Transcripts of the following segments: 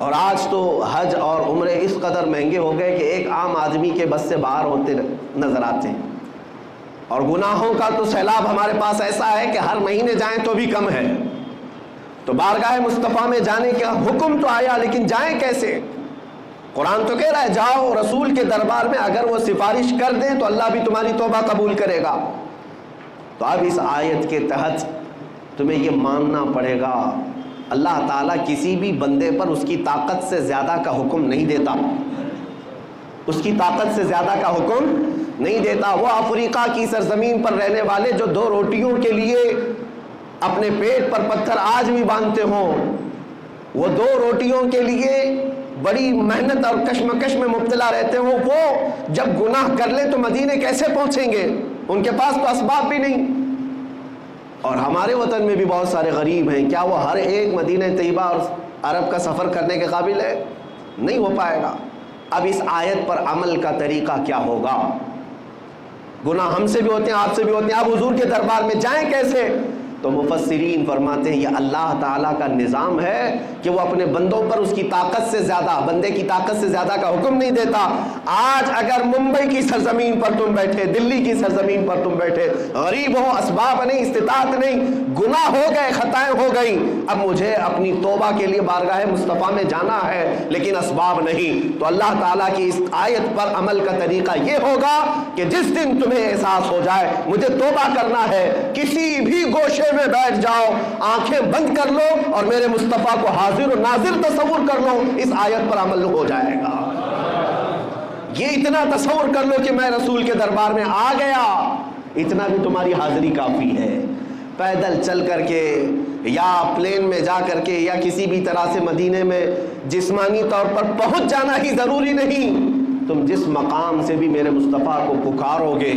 اور آج تو حج اور عمرے اس قدر مہنگے ہو گئے کہ ایک عام آدمی کے بس سے باہر ہوتے نظر آتے ہیں، اور گناہوں کا تو سیلاب ہمارے پاس ایسا ہے کہ ہر مہینے جائیں تو بھی کم ہے۔ تو بارگاہ مصطفیٰ میں جانے کا حکم تو آیا، لیکن جائیں کیسے؟ قرآن تو کہہ رہا ہے جاؤ رسول کے دربار میں، اگر وہ سفارش کر دیں تو اللہ بھی تمہاری توبہ قبول کرے گا۔ تو اب اس آیت کے تحت تمہیں یہ ماننا پڑے گا اللہ تعالیٰ کسی بھی بندے پر اس کی طاقت سے زیادہ کا حکم نہیں دیتا، اس کی طاقت سے زیادہ کا حکم نہیں دیتا۔ وہ افریقہ کی سرزمین پر رہنے والے جو 2 روٹیوں کے لیے اپنے پیٹ پر پتھر آج بھی باندھتے ہوں، وہ 2 روٹیوں کے لیے بڑی محنت اور کشمکش میں مبتلا رہتے ہوں، وہ جب گناہ کر لیں تو مدینے کیسے پہنچیں گے؟ ان کے پاس تو اسباب بھی نہیں۔ اور ہمارے وطن میں بھی بہت سارے غریب ہیں، کیا وہ ہر ایک مدینہ طیبہ اور عرب کا سفر کرنے کے قابل ہے؟ نہیں ہو پائے گا۔ اب اس آیت پر عمل کا طریقہ کیا ہوگا؟ گناہ ہم سے بھی ہوتے ہیں، آپ سے بھی ہوتے ہیں، اب حضور کے دربار میں جائیں کیسے؟ تو مفسرین فرماتے ہیں یہ اللہ تعالیٰ کا نظام ہے کہ وہ اپنے بندوں پر اس کی طاقت سے زیادہ، بندے کی طاقت سے زیادہ کا حکم نہیں دیتا۔ آج اگر ممبئی کی سرزمین پر تم بیٹھے، دلی کی سرزمین پر تم بیٹھے، غریب ہو، اسباب نہیں، استطاعت نہیں، گناہ ہو گئے، خطائیں ہو گئیں، اب مجھے اپنی توبہ کے لیے بارگاہ مصطفیٰ میں جانا ہے لیکن اسباب نہیں، تو اللہ تعالیٰ کی اس آیت پر عمل کا طریقہ یہ ہوگا کہ جس دن تمہیں احساس ہو جائے مجھے توبہ کرنا ہے، کسی بھی گوشے میں بیٹھ جاؤ، آنکھیں بند کر لو اور میرے مصطفیٰ کو حاضر و ناظر تصور کر لو، اس آیت پر عمل ہو جائے گا۔ یہ اتنا تصور کر لو کہ میں رسول کے دربار میں آ گیا، اتنا بھی تمہاری حاضری کافی ہے۔ پیدل چل کر کے یا پلین میں جا کر کے یا کسی بھی طرح سے مدینے میں جسمانی طور پر پہنچ جانا ہی ضروری نہیں، تم جس مقام سے بھی میرے مصطفیٰ کو پکارو گے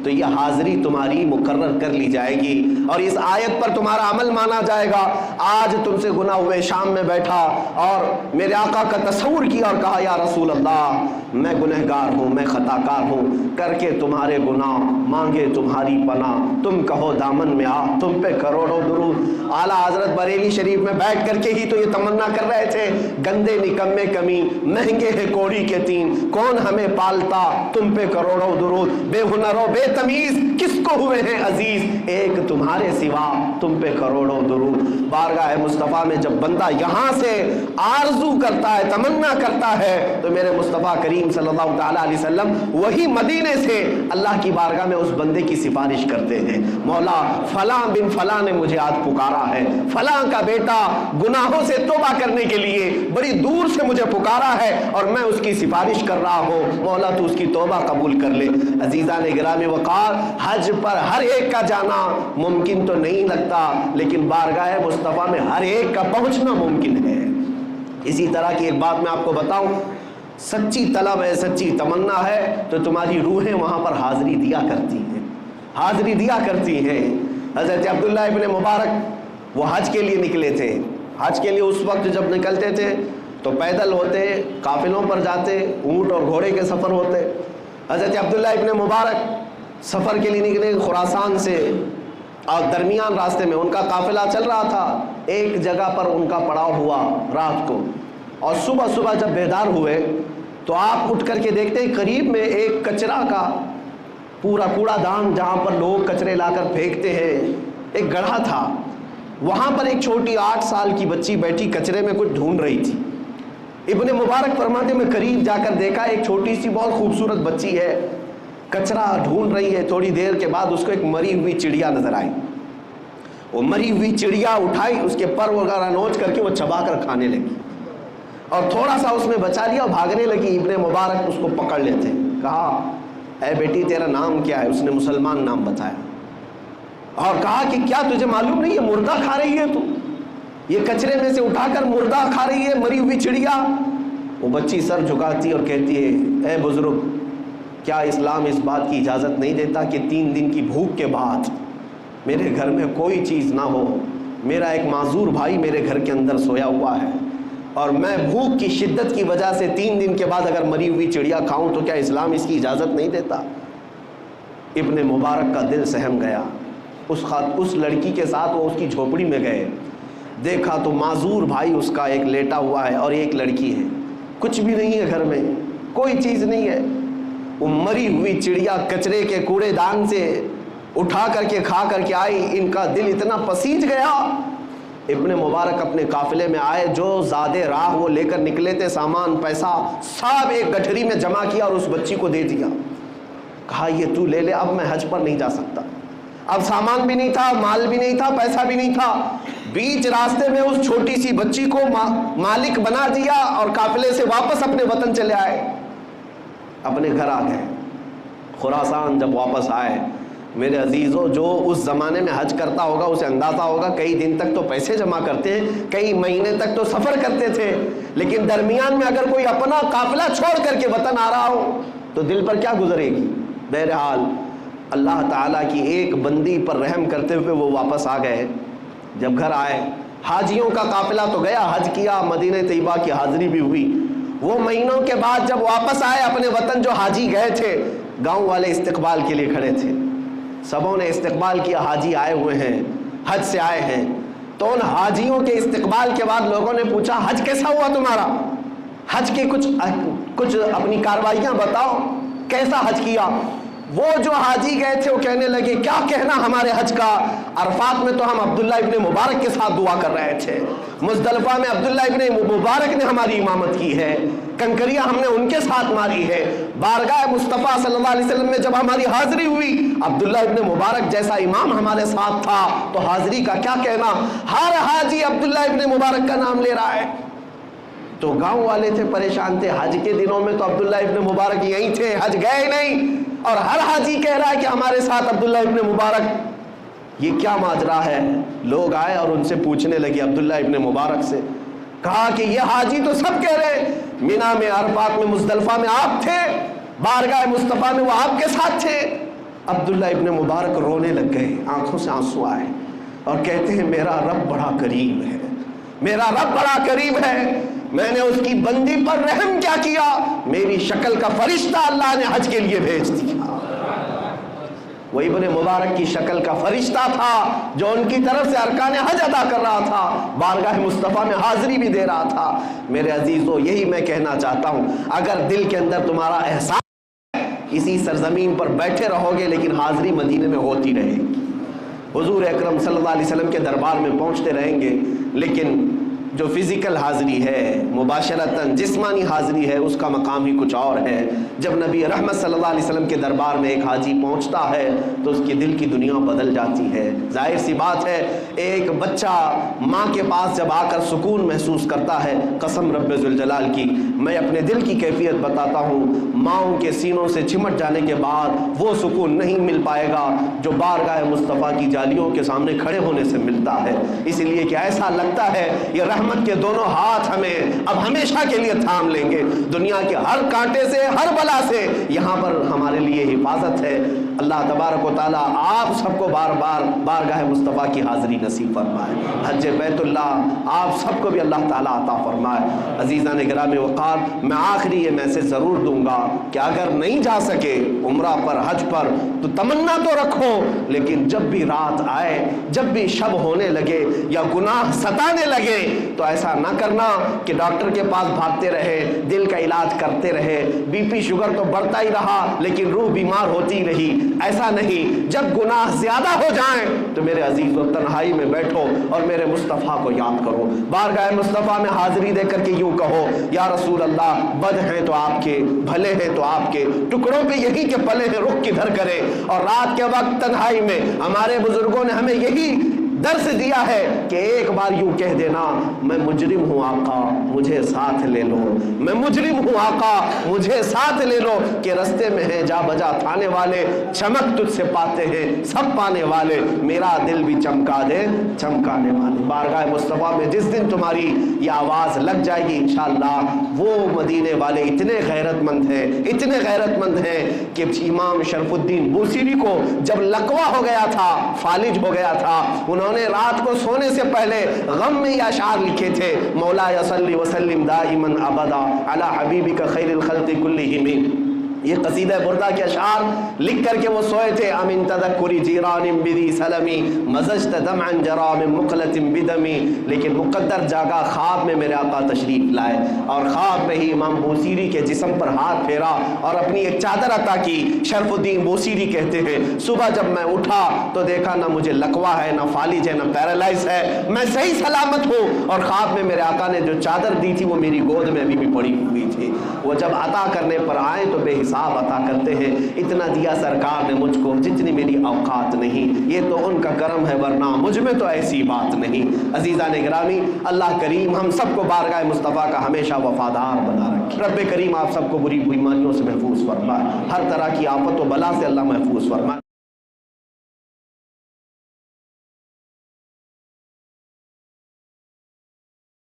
تو یہ حاضری تمہاری مقرر کر لی جائے گی اور اس آیت پر تمہارا عمل مانا جائے گا۔ آج تم سے گناہ ہوئے، شام میں بیٹھا اور میرے آقا کا تصور کیا اور کہا یا رسول اللہ میں گنہگار ہوں، میں خطا کار ہوں، کر کے تمہارے گناہ مانگے تمہاری پناہ، تم کہو دامن میں آ، تم پہ کروڑوں درود۔ اعلیٰ حضرت بریلی شریف میں بیٹھ کر کے ہی تو یہ تمنا کر رہے تھے، گندے نکمے کمی، مہنگے ہیں کوڑی کے تین، کون ہمیں پالتا، تم پہ کروڑوں درود، بے ہنر و بے تمیز کس کو ہوئے ہیں عزیز، ایک تمہارے سوا، تم پہ کروڑوں درود۔ بارگاہ مصطفیٰ میں جب بندہ یہاں سے آرزو کرتا ہے، تمنا کرتا ہے، تو میرے مصطفیٰ کریم صلی اللہ تعالیٰ علیہ وسلم وہی مدینے سے اللہ کی بارگاہ میں اس بندے کی سفارش کرتے ہیں، مولا فلاں بن فلاں نے مجھے آج پکارا ہے، فلاں کا بیٹا گناہوں سے توبہ کرنے کے لیے بڑی دور سے مجھے پکارا ہے اور میں اس کی سفارش کر رہا ہوں، مولا تو اس کی توبہ قبول کر لے۔ عزیزان گرامی وقار، حج پر ہر ایک کا جانا ممکن تو نہیں لگتا، لیکن بارگاہ مصطفیٰ میں ہر ایک کا پہنچنا ممکن ہے۔ اسی طرح کی ایک بات میں آپ کو بتاؤں، سچی طلب ہے، سچی تمنا ہے تو تمہاری روحیں وہاں پر حاضری دیا کرتی ہیں، حاضری دیا کرتی ہیں۔ حضرت عبداللہ ابن مبارک وہ حج کے لیے نکلے تھے، حج کے لیے اس وقت جب نکلتے تھے تو پیدل ہوتے، قافلوں پر جاتے، اونٹ اور گھوڑے کے سفر ہوتے۔ حضرت عبداللہ ابن مبارک سفر کے لیے نکلے خراسان سے، اور درمیان راستے میں ان کا قافلہ چل رہا تھا، ایک جگہ پر ان کا پڑاؤ ہوا رات کو، اور صبح صبح جب بیدار ہوئے تو آپ اٹھ کر کے دیکھتے ہیں قریب میں ایک کچرا کا پورا کوڑا دان جہاں پر لوگ کچرے لا کر پھینکتے ہیں، ایک گڑھا تھا، وہاں پر ایک چھوٹی 8 سال کی بچی بیٹھی کچرے میں کچھ ڈھونڈ رہی تھی۔ ابن مبارک فرماتے میں قریب جا کر دیکھا ایک چھوٹی سی بہت خوبصورت بچی ہے، کچرا ڈھونڈ رہی ہے۔ تھوڑی دیر کے بعد اس کو ایک مری ہوئی چڑیا نظر آئی، وہ مری ہوئی چڑیا اٹھائی، اس کے پر وغیرہ نوچ کر کے وہ چبا کر کھانے لگی، اور تھوڑا سا اس میں بچا لیا اور بھاگنے لگی۔ ابن مبارک اس کو پکڑ لیتے، کہا اے بیٹی تیرا نام کیا ہے؟ اس نے مسلمان نام بتایا، اور کہا کہ کیا تجھے معلوم نہیں ہے مردہ کھا رہی ہے تو، یہ کچرے میں سے اٹھا کر مردہ کھا رہی ہے، مری ہوئی چڑیا۔ وہ بچی سر جھکاتی اور کہتی ہے اے بزرگ، کیا اسلام اس بات کی اجازت نہیں دیتا کہ 3 دن کی بھوک کے بعد میرے گھر میں کوئی چیز نہ ہو؟ میرا ایک معذور بھائی میرے گھر کے اندر سویا ہوا ہے اور میں بھوک کی شدت کی وجہ سے 3 دن کے بعد اگر مری ہوئی چڑیا کھاؤں تو کیا اسلام اس کی اجازت نہیں دیتا؟ ابن مبارک کا دل سہم گیا، اس لڑکی کے ساتھ وہ اس کی جھوپڑی میں گئے، دیکھا تو معذور بھائی اس کا ایک لیٹا ہوا ہے اور ایک لڑکی ہے، کچھ بھی نہیں ہے گھر میں، کوئی چیز نہیں ہے۔ وہ مری ہوئی چڑیا کچرے کے کوڑے دان سے اٹھا کر کے کھا کر کے آئی، ان کا دل اتنا پسیج گیا۔ ابن مبارک اپنے قافلے میں آئے، جو زادے راہ وہ لے کر نکلے تھے، سامان پیسہ سب ایک گٹھری میں جمع کیا اور اس بچی کو دے دیا، کہا یہ تو لے لے، اب میں حج پر نہیں جا سکتا۔ اب سامان بھی نہیں تھا، مال بھی نہیں تھا، پیسہ بھی نہیں تھا، بیچ راستے میں اس چھوٹی سی بچی کو مالک بنا دیا اور قافلے سے واپس اپنے وطن چلے آئے، اپنے گھر آ گئے۔ خراسان جب واپس آئے، میرے عزیزوں، جو اس زمانے میں حج کرتا ہوگا اسے اندازہ ہوگا کئی دن تک تو پیسے جمع کرتے ہیں، کئی مہینے تک تو سفر کرتے تھے، لیکن درمیان میں اگر کوئی اپنا قافلہ چھوڑ کر کے وطن آ رہا ہو تو دل پر کیا گزرے گی۔ بہرحال اللہ تعالیٰ کی ایک بندی پر رحم کرتے ہوئے وہ واپس آ گئے۔ جب گھر آئے، حاجیوں کا قافلہ تو گیا، حج کیا، مدینہ طیبہ کی حاضری بھی ہوئی۔ وہ مہینوں کے بعد جب واپس آئے اپنے وطن، جو حاجی گئے تھے، گاؤں والے استقبال کے لیے کھڑے تھے، سبوں نے استقبال کیا، حاجی آئے ہوئے ہیں، حج سے آئے ہیں۔ تو ان حاجیوں کے استقبال کے بعد لوگوں نے پوچھا حج کیسا ہوا تمہارا، حج کی کچھ اپنی کاروائیاں بتاؤ، کیسا حج کیا۔ وہ جو حاجی گئے تھے وہ کہنے لگے کیا کہنا ہمارے حج کا، عرفات میں تو ہم عبداللہ ابن مبارک کے ساتھ دعا کر رہے تھے، مزدلفہ میں عبداللہ ابن مبارک نے ہماری امامت کی ہے، کنکریاں ہم نے ان کے ساتھ ماری ہے، بارگاہ مصطفیٰ صلی اللہ علیہ وسلم میں جب ہماری حاضری ہوئی عبداللہ ابن مبارک جیسا امام ہمارے ساتھ تھا، تو حاضری کا کیا کہنا۔ ہر حاجی عبداللہ ابن مبارک کا نام لے رہا ہے۔ تو گاؤں والے تھے پریشان تھے، حج کے دنوں میں تو عبداللہ ابن مبارک یہیں تھے، حج گئے نہیں، اور ہر حاجی کہہ رہا ہے کہ ہمارے ساتھ عبداللہ ابن مبارک، یہ کیا ماجرا ہے۔ لوگ آئے اور ان سے پوچھنے لگے عبداللہ ابن مبارک سے، کہا کہ یہ حاجی تو سب کہہ رہے ہیں مینا میں، عرفات میں، مزدلفہ میں آپ تھے، بارگاہ مصطفیٰ میں وہ آپ کے ساتھ تھے۔ عبداللہ ابن مبارک رونے لگ گئے، آنکھوں سے آنسو آئے اور کہتے ہیں میرا رب بڑا کریم ہے، میرا رب بڑا کریم ہے، میں نے اس کی بندی پر رحم کیا کیا، میری شکل کا فرشتہ اللہ نے حج کے لیے بھیج دیا۔ وہ ابن مبارک کی شکل کا فرشتہ تھا جو ان کی طرف سے ارکان حج ادا کر رہا تھا، بارگاہ مصطفیٰ میں حاضری بھی دے رہا تھا۔ میرے عزیزو، یہی میں کہنا چاہتا ہوں، اگر دل کے اندر تمہارا احساس اسی سرزمین پر بیٹھے رہو گے لیکن حاضری مدینے میں ہوتی رہے گی، حضور اکرم صلی اللہ علیہ وسلم کے دربار میں پہنچتے رہیں گے، لیکن جو فزیکل حاضری ہے، مباشرتاً جسمانی حاضری ہے، اس کا مقام ہی کچھ اور ہے۔ جب نبی رحمت صلی اللہ علیہ وسلم کے دربار میں ایک حاجی پہنچتا ہے تو اس کی دل کی دنیا بدل جاتی ہے۔ ظاہر سی بات ہے، ایک بچہ ماں کے پاس جب آ کر سکون محسوس کرتا ہے، قسم رب ذوالجلال کی میں اپنے دل کی کیفیت بتاتا ہوں، ماؤں کے سینوں سے چمٹ جانے کے بعد وہ سکون نہیں مل پائے گا جو بارگاہ مصطفیٰ کی جالیوں کے سامنے کھڑے ہونے سے ملتا ہے۔ اس لیے کہ ایسا لگتا ہے یہ رحمت کے دونوں ہاتھ ہمیں اب ہمیشہ کے لیے تھام لیں گے، دنیا کے ہر کانٹے سے، ہر بلا سے یہاں پر ہمارے لیے حفاظت ہے۔ اللہ تبارک و تعالیٰ آپ سب کو بار بار بارگاہ مصطفیٰ کی حاضری نصیب فرمائے، حج بیت اللہ آپ سب کو بھی اللہ تعالیٰ عطا فرمائے۔ عزیزان گرامی وقار، میں آخری یہ میسج ضرور دوں گا کہ اگر نہیں جا سکے عمرہ پر، حج پر، تو تمنا تو رکھو، لیکن جب بھی رات آئے، جب بھی شب ہونے لگے یا گناہ ستانے لگے تو ایسا نہ کرنا کہ ڈاکٹر کے پاس بھاگتے رہے، دل کا علاج کرتے رہے، بی پی شوگر تو بڑھتا ہی رہا لیکن روح بیمار ہوتی رہی۔ ایسا نہیں، جب گناہ زیادہ ہو جائیں تو میرے عزیزو تنہائی میں بیٹھو اور میرے مصطفیٰ کو یاد کرو، بارگاہ مصطفیٰ میں حاضری دے کر کے یوں کہو، یا رسول اللہ بد ہیں تو آپ کے، بھلے ہیں تو آپ کے، ٹکڑوں پہ یہی کے پلے ہیں، رخ کدھر کرے۔ اور رات کے وقت تنہائی میں ہمارے بزرگوں نے ہمیں یہی درس دیا ہے کہ ایک بار یوں کہہ دینا، میں مجرم ہوں آقا مجھے ساتھ لے لو، میں مجرم ہوں آقا مجھے ساتھ لے لو، کہ رستے میں ہیں جا بجا تھانے والے، چمک تجھ سے پاتے ہیں سب پانے والے، میرا دل بھی چمکا دے چمکانے والے۔ بارگاہ مصطفیٰ میں جس دن تمہاری یہ آواز لگ جائے گی انشاءاللہ، وہ مدینے والے اتنے غیرت مند ہیں، اتنے غیرت مند ہیں کہ امام شرف الدین بوسیری کو جب لقوہ ہو گیا تھا، فالج ہو گیا تھا، انہوں نے رات کو سونے سے پہلے غم میں یہ اشعار لکھے تھے، مولا صلی وسلم دائما ابدا علی حبیبک خیر الخلق کلہم، یہ قصیدہ بردہ کے اشعار لکھ کر کے وہ سوئے تھے. امن تذکری جیران بدی سلمی مزجت دمعا جرا من مقلت بدمی. لیکن مقدر جاگا، خواب میں میرے آقا تشریف لائے اور خواب میں ہی امام بوصیری کے جسم پر ہاتھ پھیرا اور اپنی ایک چادر عطا کی. شرف الدین بوصیری کہتے ہیں صبح جب میں اٹھا تو دیکھا نہ مجھے لکوا ہے، نہ فالج ہے، نہ پیرالائز ہے، میں صحیح سلامت ہوں. اور خواب میں میرے آقا نے جو چادر دی تھی وہ میری گود میں ابھی بھی پڑی ہوئی تھی. وہ جب عطا کرنے پر آئے تو بے حساب عطا کرتے ہیں. اتنا دیا سرکار نے مجھ کو جتنی میری اوقات نہیں. یہ تو ان کا کرم ہے ورنہ مجھ میں تو ایسی بات نہیں. عزیزان گرامی، اللہ کریم ہم سب کو بارگاہ مصطفیٰ کا ہمیشہ وفادار بنا رکھے. رب کریم آپ سب کو بری بیماریوں سے محفوظ فرمائے، ہر طرح کی آفت و بلا سے اللہ محفوظ فرمائے.